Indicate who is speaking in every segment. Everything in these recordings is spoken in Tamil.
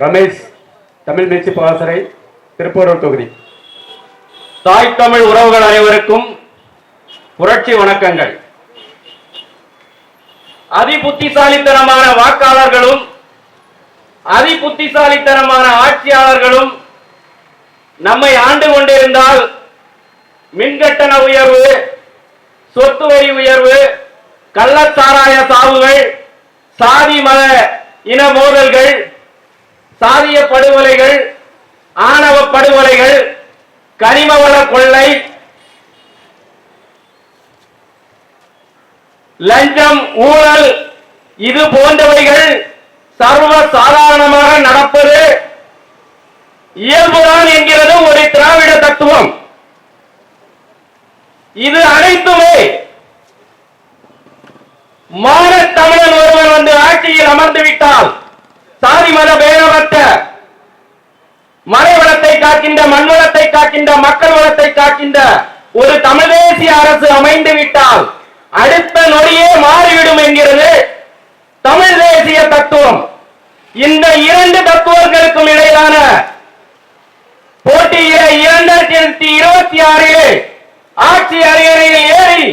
Speaker 1: ரமேஷ், தமிழ் பேச்சு பாசறை, திருப்பூர் தொகுதி.
Speaker 2: தாய் தமிழ் உறவுகள் அனைவருக்கும் புரட்சி வணக்கங்கள். அதிபுத்திசாலித்தனமான வாக்காளர்களும் அதிபுத்திசாலித்தனமான ஆட்சியாளர்களும் நம்மை ஆண்டு கொண்டிருந்தால் மின்கட்டண உயர்வு, சொத்து வரி உயர்வு, கள்ளச்சாராய சாவுகள், சாதி மத இன மோதல்கள், சாதிய படுகொலைகள், ஆணவ படுகொலைகள், கனிமவள கொள்ளை, லஞ்சம், ஊழல் இது போன்றவைகள் சர்வ சாதாரணமாக நடப்பது இயல்புதான் என்கிறது ஒரு திராவிட தத்துவம். இது அனைத்துமே மான தமிழன் ஒருவன் வந்து ஆட்சியில் அமர்ந்து விட்டால் சாதி மத பேதமற்ற மலை வளத்தை காக்கின்ற, மண் வளத்தை காக்கின்ற, மக்கள் வளத்தை காக்கின்ற ஒரு தமிழ் தேசிய அரசு அமைந்து விட்டால் அடுத்த நொடியே மாறிவிடும் என்கிறது தமிழ் தேசிய தத்துவம். இந்த இரண்டு தத்துவங்களுக்கும் இடையிலான போட்டியில 2026 ஆட்சி அரியணையில் ஏறி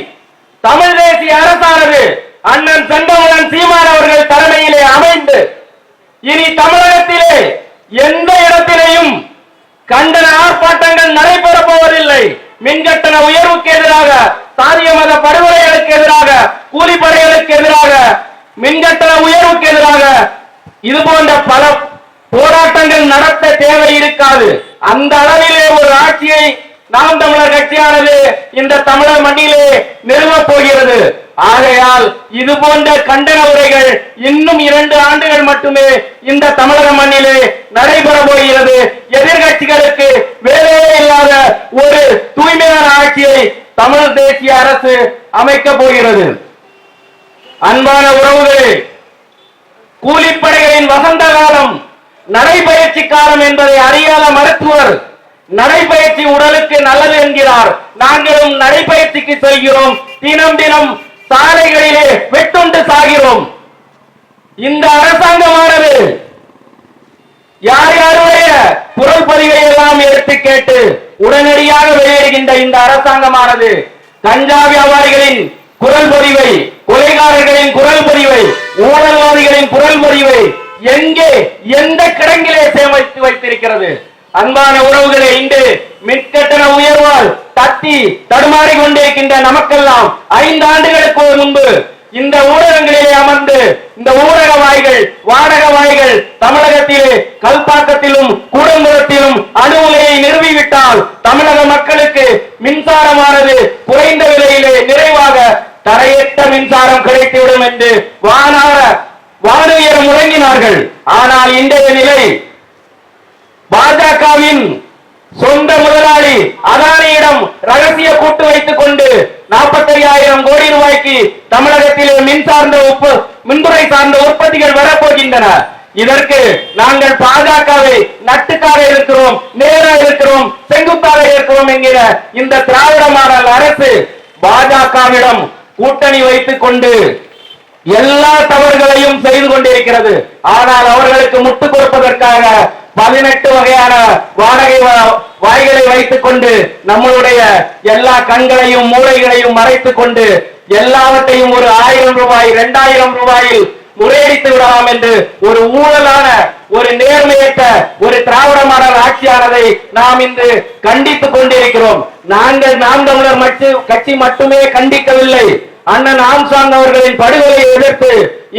Speaker 2: தமிழ் தேசிய அரசானது அண்ணன் செந்தமிழன் சீமான் அவர்கள் தலைமையிலே அமைந்து இனி தமிழகத்திலே எந்த இடத்திலேயும் கண்டன ஆர்ப்பாட்டங்கள் நடைபெறப் போவதில்லை. மின்கட்டண உயர்வுக்கு எதிராக, சாதிய மத படுகொலைகளுக்கு எதிராக, கூலிப்படைகளுக்கு எதிராக, மின்கட்டண உயர்வுக்கு எதிராக இது போன்ற பல போராட்டங்கள் நடத்த தேவை இருக்காது. அந்த அளவிலே ஒரு ஆட்சியை நாம் தமிழர் கட்சியானது இந்த தமிழர் மண்ணிலே நிறுவப் போகிறது. ஆகையால் இது போன்ற கண்டன உரைகள் இன்னும் 2 ஆண்டுகள் மட்டுமே இந்த தமிழக மண்ணிலே நடைபெற போகிறது. எதிர்கட்சிகளுக்கு வேலையே இல்லாத ஒரு தூய்மையான ஆட்சியை தமிழ் தேசிய அரசு அமைக்க போகிறது. அன்பான உறவுகளே, கூலிப்படைகளின் வசந்த காலம் நடைபயிற்சி காலம் என்பதை அறியாத மருத்துவர் நடைபயிற்சி உடலுக்கு நல்லது என்கிறார். நாங்களும் நடைபயிற்சிக்கு செல்கிறோம். தினம் தினம் சாலைகளிலே வெட்டுண்டு சாகிறோம். இந்த அரசாங்கமானது யார் யாருடைய குரல் பதிவை எல்லாம் எடுத்து கேட்டு உடனடியாக வெளியேறுகின்ற இந்த அரசாங்கமானது கஞ்சா வியாபாரிகளின் குரல் பதிவை, கொலைகாரர்களின் குரல் பதிவை, ஊழல்வாதிகளின் குரல் பதிவை எங்கே எந்த கிடங்கிலே சேமித்து வைத்திருக்கிறது? அன்பான உறவுகளே, இன்று மின்கட்டண உயர்வால் தட்டி தடுமாறி கொண்டிருக்கின்ற நமக்கெல்லாம் 5 ஆண்டுகளுக்கு முன்பு இந்த ஊடகங்களிலே அமர்ந்து இந்த ஊடக வாய்கள், வாடக வாய்கள் தமிழகத்திலே கல்பாக்கத்திலும் கூடங்குளத்திலும் அணு உலையை நிறுவிவிட்டால் தமிழக மக்களுக்கு மின்சாரமானது குறைந்த விலையிலே நிறைவாக தரையற்ற மின்சாரம் கிடைத்துவிடும் என்று வானுயர் முழங்கினார்கள். ஆனால் இன்றைய நிலை பாஜகவின் சொந்த முதலாளி அதானியிடம் ரகசிய கூட்டு வைத்துக் கொண்டு 45,000 கோடி ரூபாய்க்கு தமிழகத்திலே மின்துறை சார்ந்த உற்பத்திகள் வரப்போகின்றன. இதற்கு நாங்கள் பாஜகவை நட்டுக்காக இருக்கிறோம், நேராக இருக்கிறோம், செங்குத்தாக இருக்கிறோம் என்கிற இந்த திராவிட மாடல் அரசு பாஜகவிடம் கூட்டணி வைத்துக் கொண்டு எல்லா தவறுகளையும் செய்து கொண்டிருக்கிறது. ஆனால் அவர்களுக்கு முட்டு கொடுப்பதற்காக 18 வகையான வாடகை வாய்களை வைத்துக் கொண்டு நம்மளுடைய எல்லா கண்களையும் மூளைகளையும் மறைத்துக் கொண்டு எல்லாவற்றையும் ஒரு 1000 ரூபாய் 2000 ரூபாயில் முறையடித்து விடலாம் என்று ஒரு ஊழலான, ஒரு நேர்மையற்ற ஒரு திராவிட மாடல் ஆட்சியானதை நாம் இன்று கண்டித்துக் கொண்டிருக்கிறோம். நாங்கள் நாம் தமிழர் கட்சி மட்டுமே கண்டிக்கவில்லை. அண்ணன் ஆம்சாங் அவர்களின் படுகொலையை எதிர்த்து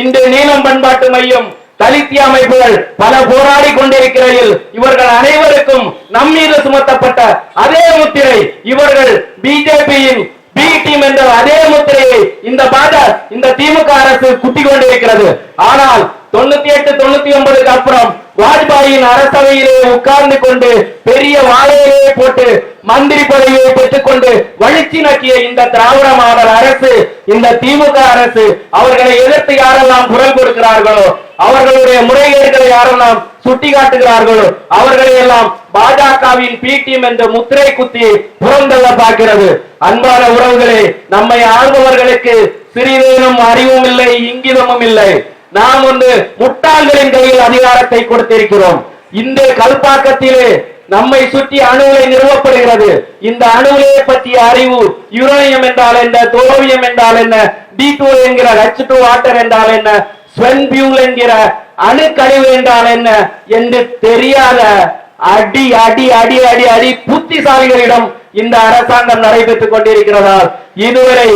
Speaker 2: இன்று நீலம் பண்பாட்டு மையம், தலித்திய அமைப்புகள் பல போராடி கொண்டிருக்கையில் இவர்கள் அனைவருக்கும் நம் மீது சுமத்தப்பட்ட அதே முத்திரை, இவர்கள் பிஜேபியின் பி டீம் என்ற அதே முத்திரையை இந்த திமுக அரசு குட்டி கொண்டிருக்கிறது. ஆனால் 98, 99 அப்புறம் வாஜ்பாயின் அரசவையிலே உட்கார்ந்து கொண்டு பெரிய வாழையிலே போட்டு மந்திரி பதவியை பெற்றுக் கொண்டு வழிச்சி நக்கிய இந்த திராவிட மாடல் அரசு, இந்த திமுக அரசு அவர்களை எதிர்த்து யாரெல்லாம் குரல் கொடுக்கிறார்களோ, அவர்களுடைய முறைகேடுகளை யாரெல்லாம் சுட்டிக்காட்டுகிறார்களோ அவர்களை எல்லாம் பாஜகவின் பி டீம் என்ற முத்திரை குத்தி புறந்தள்ள பார்க்கிறது. அன்பான உறவுகளே, நம்மை ஆள்பவர்களுக்கு சிறிதேனும் அறிவும் இல்லை, இங்கிதமும் இல்லை. நாம் முட்டாள்களின் கையில் அதிகாரத்தை கொடுத்திருக்கிறோம். இந்த கல்பாக்கத்திலே நம்மை சுற்றி அணு உலை நிறுவப்படுகிறது. இந்த அணு உலையை பற்றிய அறிவு, யுரேனியம் என்றால் என்ன, தோவியம் என்றால் என்ன, D2 என்கிற H2 வாட்டர் என்றால் என்ன, ஸ்வென் பியூல் என்கிற அணு கழிவு என்றால் என்ன என்று தெரியாத அடி அடி அடி அடி அடி புத்திசாலிகளிடம் இந்த அரசாங்கம் நடைபெற்றுக் கொண்டிருக்கிறதால் இதுவரை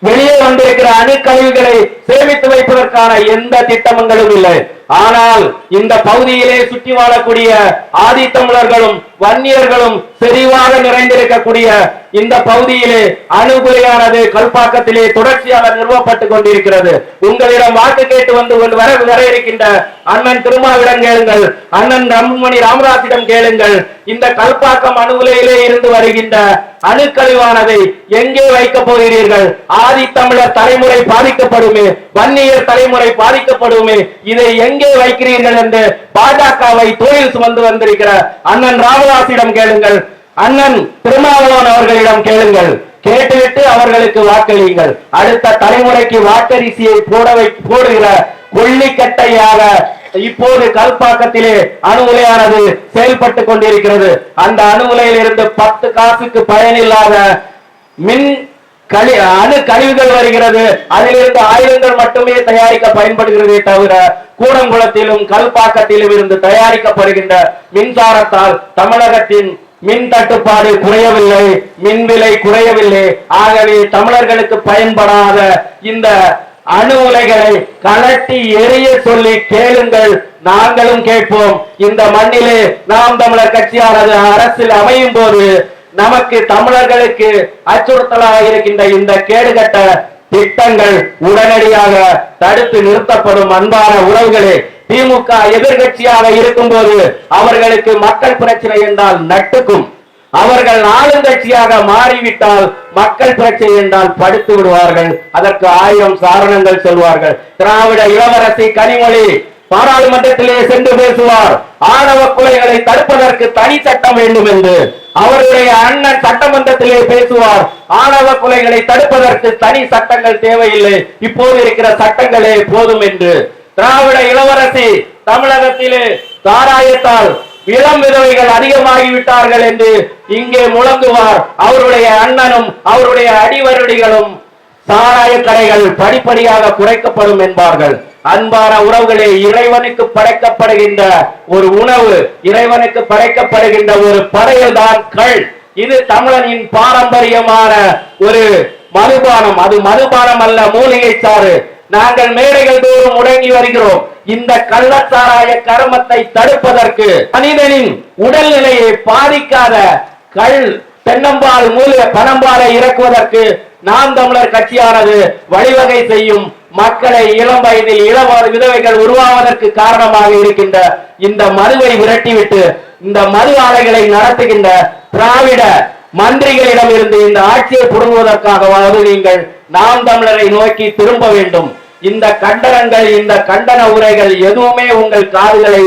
Speaker 2: வெளியே வந்திருக்கிற அணு கழிவுகளை சேமித்து வைப்பதற்கான எந்த திட்டங்களும் இல்லை. ஆனால் இந்த பகுதியிலே சுற்றி வாழக்கூடிய ஆதித்தமிழர்களும் வன்னியர்களும் செறிவாக நிறைந்திருக்கக்கூடிய இந்த பகுதியிலே அணுகுறையானது கல்பாக்கத்திலே தொடர்ச்சியாக நிறுவப்பட்டுக் கொண்டிருக்கிறது. உங்களிடம் வாக்கு கேட்டு வர இருக்கின்ற அண்ணன் திருமாவிடம் கேளுங்கள், அண்ணன் ரம்மணி ராமராஜிடம் கேளுங்கள். இந்த கல்பாக்கம் அணு உலையிலே இருந்து வருகின்ற அணுக்கழிவானதை எங்கே வைக்கப் போகிறீர்கள்? ஆதித்தமிழர் தலைமுறை பாதிக்கப்படுமே, வன்னியர் தலைமுறை பாதிக்கப்படுமே, இதை எங்கே வைக்கிறீர்கள் என்று பாஜகவை தோளில் சுமந்து வந்திருக்கிற அண்ணன் ராமதாசிடம் கேளுங்கள், அண்ணன் திருமாவளவன் அவர்களிடம் கேளுங்கள். கேட்டுவிட்டு அவர்களுக்கு வாக்களியுங்கள். அடுத்த தலைமுறைக்கு வாக்கரிசியை போடுகிற கொள்ளிக்கட்டையாக இப்போது கல்பாக்கத்திலே அணு உலையானது செயல்பட்டுக் கொண்டிருக்கிறது. அந்த அணு உலையில் இருந்து 10 காசுக்கு பயனில்லாத அணு கழிவுகள் வருகிறது. அதிலிருந்து ஆயுதங்கள் மட்டுமே தயாரிக்க பயன்படுகிறதே தவிர கூடங்குளத்திலும் கல்பாக்கத்திலும் இருந்து தயாரிக்கப்படுகின்ற மின்சாரத்தால் தமிழகத்தின் மின் தட்டுப்பாடு குறையவில்லை, மின் விலை குறையவில்லை. ஆகவே தமிழர்களுக்கு பயன்படாத இந்த அணு உலைகளை கலட்டி எரிய சொல்லி கேளுங்கள், நாங்களும் கேட்போம். இந்த மண்ணிலே நாம் தமிழர் கட்சியானது அரசில் அமையும் போது நமக்கு தமிழர்களுக்கு அச்சுறுத்தலாக இருக்கின்ற இந்த கேடுகட்ட திட்டங்கள் உடனடியாக தடுத்து நிறுத்தப்படும். அன்பான உறவுகளே, திமுக எதிர்கட்சியாக இருக்கும் போது அவர்களுக்கு மக்கள் பிரச்சனை என்றால் நட்டுக்கும். அவர்கள் ஆளுங்கட்சியாக மாறிவிட்டால் மக்கள் பிரச்சனை என்றால் படுத்து விடுவார்கள். அதற்கு 1000 காரணங்கள் சொல்வார்கள். திராவிட இளவரசி கனிமொழி பாராளுமன்றத்திலே சென்று பேசுவார், ஆணவ கொலைகளை தடுப்பதற்கு தனி சட்டம் வேண்டும் என்று. அவருடைய அண்ணன் சட்டமன்றத்திலே பேசுவார், ஆணவ கொலைகளை தடுப்பதற்கு தனி சட்டங்கள் தேவையில்லை, இப்போது இருக்கிற சட்டங்களே போதும் என்று. திராவிட இளவரசி தமிழகத்திலே சாராயத்தால் இளம் விதவைகள் அதிகமாகிவிட்டார்கள் என்று இங்கே முழங்குவார். அவருடைய அண்ணனும் அவருடைய அடிவருடிகளும் சாராய கடைகள் படிப்படியாக குறைக்கப்படும் என்பார்கள். அன்பான உறவுகளே, இறைவனுக்கு படைக்கப்படுகின்ற ஒரு உணவு, இறைவனுக்கு படைக்கப்படுகின்ற ஒரு படையல் தான் கள். இது தமிழனின் பாரம்பரியமான ஒரு மதுபானம். அது மதுபானம் அல்ல, மூலிகை சாறு. நாங்கள் மேடைகள் தோறும் முடங்கி வருகிறோம். இந்த கள்ளச்சாராய கர்மத்தை தடுப்பதற்கு மனிதனின் உடல்நிலையை பாதிக்காத கள், தென்னம்பால், பனம்பாலை இறக்குவதற்கு நாம் தமிழர் கட்சியானது வழிவகை செய்யும். மக்களை இளம் வயதில் இளம் விதவைகள் உருவாவதற்கு காரணமாக இருக்கின்ற இந்த மதுவை விரட்டிவிட்டு இந்த மது ஆலைகளை நடத்துகின்ற திராவிட மந்திரிகளிடம் இருந்து இந்த ஆட்சியை புடுங்குவதற்காகவாவது நீங்கள் நாம் தமிழரை நோக்கி திரும்ப வேண்டும். இந்த கண்டனங்கள், இந்த கண்டன உரைகள் எதுவுமே உங்கள் காதுகளை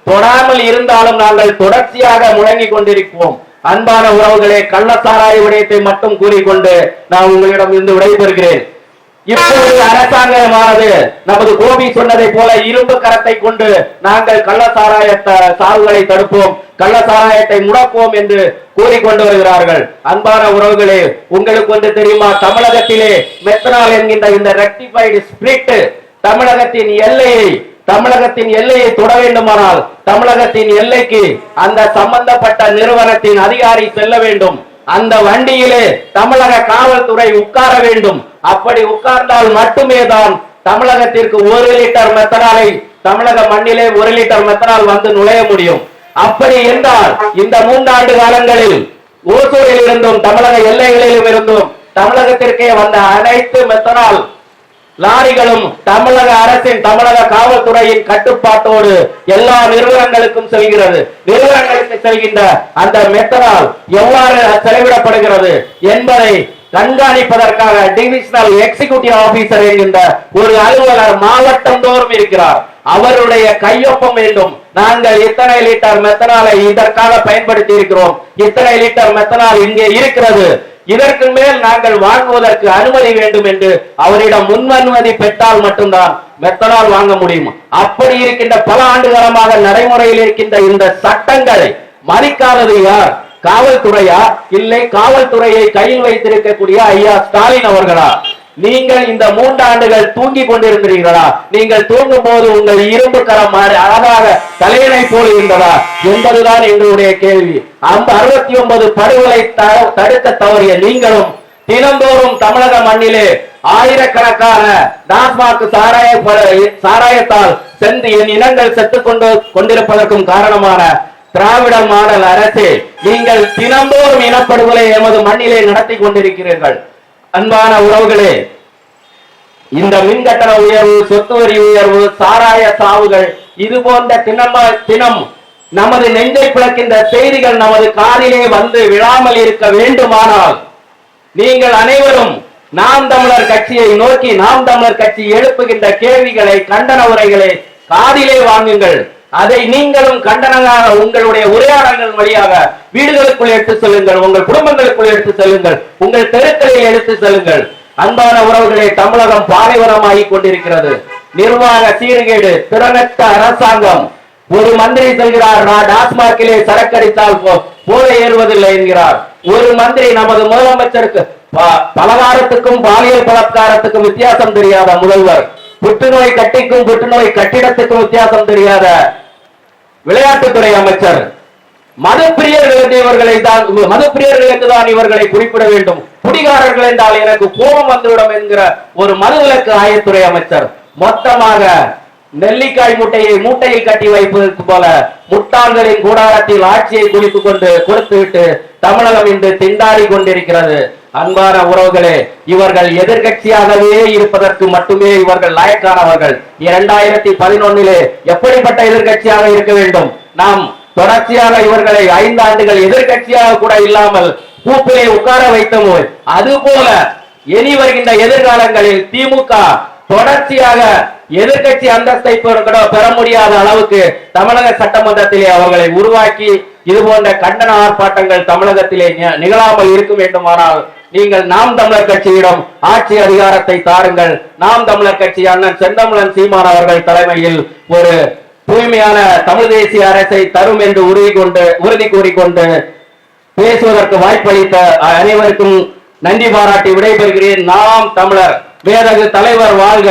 Speaker 2: தொடாமல் இருந்தாலும் நாங்கள் தொடர்ச்சியாக முழங்கிக் கொண்டிருப்போம். அன்பான உறவுகளே, கள்ளச்சாராய விடயத்தை மட்டும் கூறிக்கொண்டு நான் உங்களிடம் இருந்து விடைபெறுகிறேன். இப்போது அரசாங்கமானது நமது கோபி சொன்னதை போல இரும்பு கரத்தை கொண்டு நாங்கள் கள்ளச்சாராய சாவுகளை தடுப்போம், கள்ளச்சாராயத்தை முடக்குவோம் என்று கூறிக்கொண்டு வருகிறார்கள். அன்பான உறவுகளே, உங்களுக்கு ஒன்று தெரியுமா? தமிழகத்திலே மெத்தனால் என்கின்ற இந்த ரெக்டிஃபைடு ஸ்பிரிட் தமிழகத்தின் எல்லையை தொட வேண்டுமானால் தமிழகத்தின் எல்லைக்கு அந்த சம்பந்தப்பட்ட நிறுவனத்தின் அதிகாரி செல்ல வேண்டும். அந்த வண்டியிலே தமிழக காவல்துறை உட்கார வேண்டும். அப்படி உட்கார்ந்தால் மட்டுமே தான் தமிழகத்திற்கு 1 லிட்டர் மெத்தனாலை தமிழக மண்ணிலே 1 லிட்டர் மெத்தனால் வந்து நுழைய முடியும். அப்படி என்றால் இந்த 3 ஆண்டு காலங்களில் ஓசூரில் இருந்தும் தமிழக எல்லைகளிலும் இருந்தும் தமிழகத்திற்கே வந்த அனைத்து மெத்தனால் லாரிகளும் தமிழக அரசின், தமிழக காவல்துறையின் கட்டுப்பாட்டோடு எல்லா நிறுவனங்களுக்கும் செல்கிறது. நிறுவனங்களுக்கு செல்கின்ற அந்த மெத்தனால் எவ்வாறு செலவிடப்படுகிறது என்பதை கண்காணிப்பதற்காக டிவிஷனல் எக்ஸிகியூட்டிவ் ஆபீசர் என்கின்ற ஒரு அலுவலர் மாவட்டம் தோறும் இருக்கிறார். அவருடைய கையொப்பம் வேண்டும். நாங்கள் இத்தனை லிட்டர் மெத்தனாலை இதற்காக பயன்படுத்தி இருக்கிறோம், இத்தனை லிட்டர் மெத்தனால் இங்கே இருக்கிறது, இதற்கு மேல் நாங்கள் வாங்குவதற்கு அனுமதி வேண்டும் என்று அவரிடம் முன் அனுமதி பெற்றால் மட்டும்தான் மெத்தனால் வாங்க முடியும். அப்படி இருக்கின்ற பல ஆண்டு காலமாக நடைமுறையில் இருக்கின்ற இந்த சட்டங்களை மதிக்காதது யார்? காவல்துறையா? இல்லை காவல்துறையை கையில் வைத்திருக்கக்கூடிய ஐயா ஸ்டாலின் அவர்களா? நீங்கள் இந்த 3 ஆண்டுகள் தூங்கி கொண்டிருக்கிறீர்களா? நீங்கள் தூங்கும் போது உங்கள் இரும்பு கரம் அழகாக தலையணை போடுகின்றதா என்பதுதான் எங்களுடைய கேள்வி. 69 படுகொலை தடுக்க தவறிய நீங்களும் தினந்தோறும் தமிழக மண்ணிலே ஆயிரக்கணக்கான டாஸ்மாக் சாராயத்தால் சென்று என் இனங்கள் செத்துக் கொண்டிருப்பதற்கும் காரணமான திராவிட மாடல் அரசே, நீங்கள் தினந்தோறும் இனப்படுகொலை எமது மண்ணிலே நடத்தி கொண்டிருக்கிறீர்கள். அன்பான உறவுகளே, இந்த மின்கட்டண உயர்வு, சொத்து வரி உயர்வு, சாராய சாவுகள், இது போன்ற தினம் நமது நெஞ்சை பிளக்கின்ற செய்திகள் நமது காதிலே வந்து விழாமல் இருக்க வேண்டுமானால் நீங்கள் அனைவரும் நாம் தமிழர் கட்சியை நோக்கி நாம் தமிழர் கட்சி எழுப்புகின்ற கேள்விகளை, கண்டன உரைகளை காதிலே வாங்குங்கள். அதை நீங்களும் கண்டனமாக உங்களுடைய உரையாடல்கள் வழியாக வீடுகளுக்குள் எடுத்து செல்லுங்கள், உங்கள் குடும்பங்களுக்குள் எடுத்து செல்லுங்கள், உங்கள் தெருக்களில் எடுத்து செல்லுங்கள். அன்பான உறவுகளே, தமிழகம் பாலைவனமாகி கொண்டிருக்கிறது. நிர்வாக சீர்கேடு, திறனற்ற அரசாங்கம். ஒரு மந்திரி சொல்கிறார், நான் டாஸ்மாகிலே சரக்கடித்தால் போல ஏறுவதில்லை என்கிறார். ஒரு மந்திரி நமது முதலமைச்சருக்கு பலகாரத்துக்கும் பாலியல் பலாத்காரத்துக்கும் வித்தியாசம் தெரியாத முதல்வர், புற்றுநோய் கட்டிக்கும் புற்றுநோய் கட்டிடத்துக்கும் வித்தியாசம் தெரியாத விளையாட்டுத்துறை அமைச்சர், மதுப்பிரியர்கள் என்று தான் இவர்களை குறிப்பிட வேண்டும். குடிகாரர்கள் என்றால் எனக்கு கோபம் வந்துவிடும் என்கிற ஒரு மதுவிலக்கு ஆயத்துறை அமைச்சர். மொத்தமாக நெல்லிக்காய் மூட்டையை மூட்டையில் கட்டி வைப்பதற்கு போல முட்டாள்களின் கூடாரத்தில் ஆட்சியை கொடுத்துவிட்டு தமிழகம் இன்று திண்டாடி கொண்டிருக்கிறது. அன்பான உறவுகளே, இவர்கள் எதிர்கட்சியாகவே இருப்பதற்கு மட்டுமே இவர்கள் லாயக்கானவர்கள். 2011 எப்படிப்பட்ட எதிர்கட்சியாக இருக்க வேண்டும்? நாம் தொடர்ச்சியாக இவர்களை 5 ஆண்டுகள் எதிர்கட்சியாக கூட இல்லாமல் கூப்பிலே உட்கார வைத்தோமோ, அதுபோல இனி வருகின்ற எதிர்காலங்களில் திமுக தொடர்ச்சியாக எதிர்கட்சி அந்தஸ்தை பெற முடியாத அளவுக்கு தமிழக சட்டமன்றத்திலே அவர்களை உருவாக்கி இது போன்ற கண்டன ஆர்ப்பாட்டங்கள் தமிழகத்திலே நிகழாமல் இருக்க வேண்டுமானால் நீங்கள் நாம் தமிழர் கட்சியிடம் ஆட்சி அதிகாரத்தை தாருங்கள். நாம் தமிழர் கட்சி அண்ணன் செந்தமிழன் சீமான் அவர்கள் தலைமையில் ஒரு தூய்மையான தமிழ் தேசிய அரசை தரும் என்று உறுதி கூறிக்கொண்டு பேசுவதற்கு வாய்ப்பளித்த அனைவருக்கும் நன்றி பாராட்டி விடைபெறுகிறேன். நாம் தமிழர். வேறகு தலைவர் வாழ்க.